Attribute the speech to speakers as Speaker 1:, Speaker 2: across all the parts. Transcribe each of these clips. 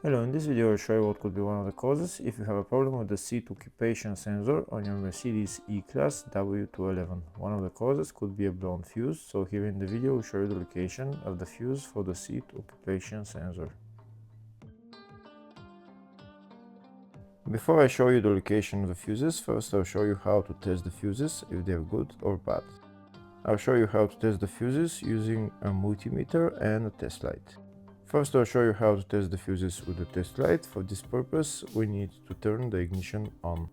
Speaker 1: Hello, in this video I'll show you what could be one of the causes if you have a problem with the seat occupation sensor on your Mercedes E-Class W211. One of the causes could be a blown fuse, so here in the video we'll show you the location of the fuse for the seat occupation sensor. Before I show you the location of the fuses, first I'll show you how to test the fuses, if they're good or bad. I'll show you how to test the fuses using a multimeter and a test light. First, I'll show you how to test the fuses with the test light. For this purpose, we need to turn the ignition on.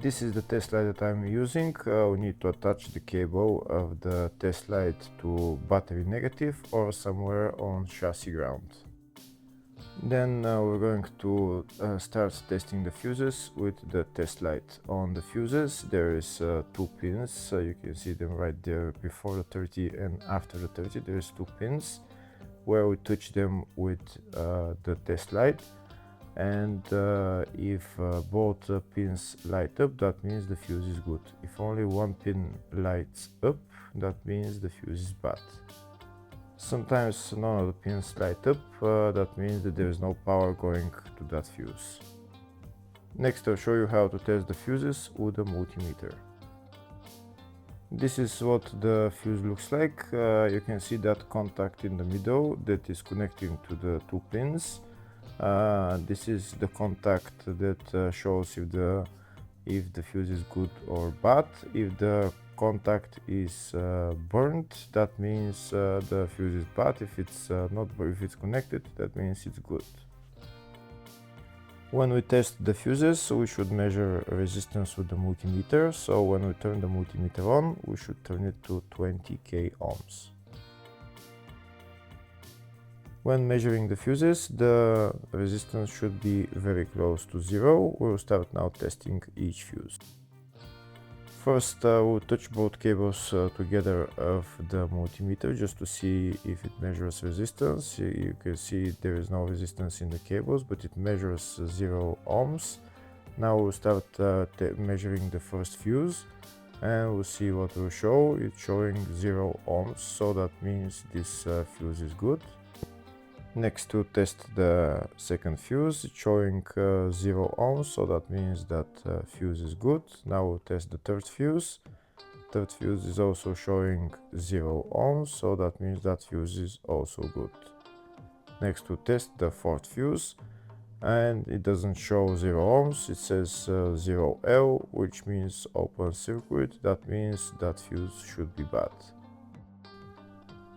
Speaker 1: This is the test light that I'm using. We need to attach the cable of the test light to battery negative or somewhere on chassis ground. Then we're going to start testing the fuses with the test light. On the fuses there is two pins, so you can see them right there before the 30 and after the 30. There is two pins where we touch them with the test light, and if both pins light up, that means the fuse is good. If only one pin lights up, that means the fuse is bad. Sometimes none of the pins light up, that means that there is no power going to that fuse. Next, I'll show you how to test the fuses with a multimeter. This is what the fuse looks like. You can see that contact in the middle that is connecting to the two pins. This is the contact that shows if the fuse is good or bad. If the contact is burnt, that means the fuse is bad. If it's if it's connected, that means it's good. When we test the fuses, we should measure resistance with the multimeter. So when we turn the multimeter on, we should turn it to 20k ohms. When measuring the fuses, the resistance should be very close to zero. We'll start now testing each fuse. First, we'll touch both cables together of the multimeter just to see if it measures resistance. You can see there is no resistance in the cables, but it measures 0 ohms. Now we'll start measuring the first fuse, and we'll see what will show. It's showing 0 ohms, so that means this fuse is good. Next, to test the second fuse, it's showing 0 ohms, so that means that fuse is good. Now we'll test the third fuse. Third fuse is also showing 0 ohms, so that means that fuse is also good. Next, we'll test the fourth fuse, and it doesn't show 0 ohms, it says 0L, which means open circuit. That means that fuse should be bad.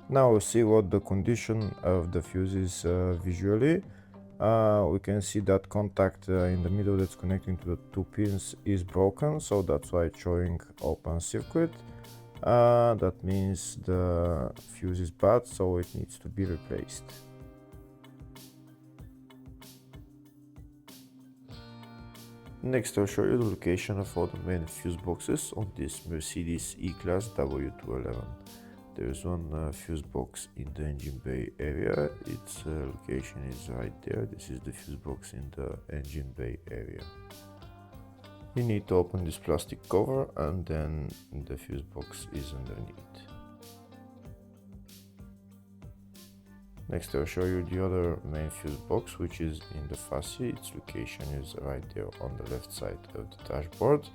Speaker 1: Now we'll see what the condition of the fuse is visually. We can see that contact in the middle that's connecting to the two pins is broken, so that's why it's showing open circuit. That means the fuse is bad, so it needs to be replaced. Next, I'll show you the location of all the main fuse boxes on this Mercedes E-Class W211. There is one fuse box in the engine bay area. Its location is right there. This is the fuse box in the engine bay area. You need to open this plastic cover, and then the fuse box is underneath. Next, I'll show you the other main fuse box, which is in the fascia. Its location is right there on the left side of the dashboard.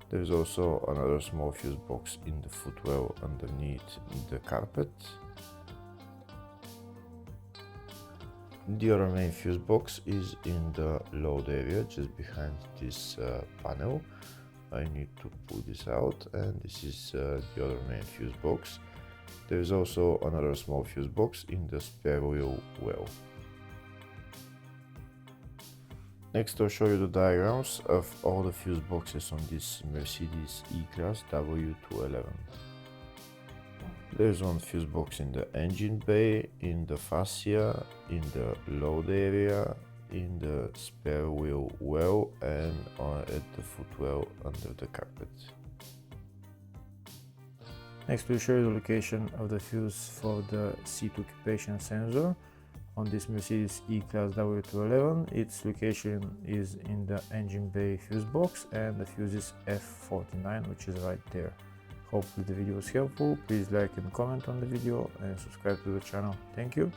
Speaker 1: There is also another small fuse box in the footwell underneath the carpet. The other main fuse box is in the load area, just behind this panel. I need to pull this out, and this is the other main fuse box. There is also another small fuse box in the spare wheel well. Next, I'll show you the diagrams of all the fuse boxes on this Mercedes E-Class W211. There's one fuse box in the engine bay, in the fascia, in the load area, in the spare wheel well, and at the footwell under the carpet. Next, we'll show you the location of the fuse for the seat occupation sensor. On this Mercedes E-Class W211, its location is in the engine bay fuse box, and the fuse is F49, which is right there. Hopefully the video was helpful. Please like and comment on the video and subscribe to the channel. Thank you.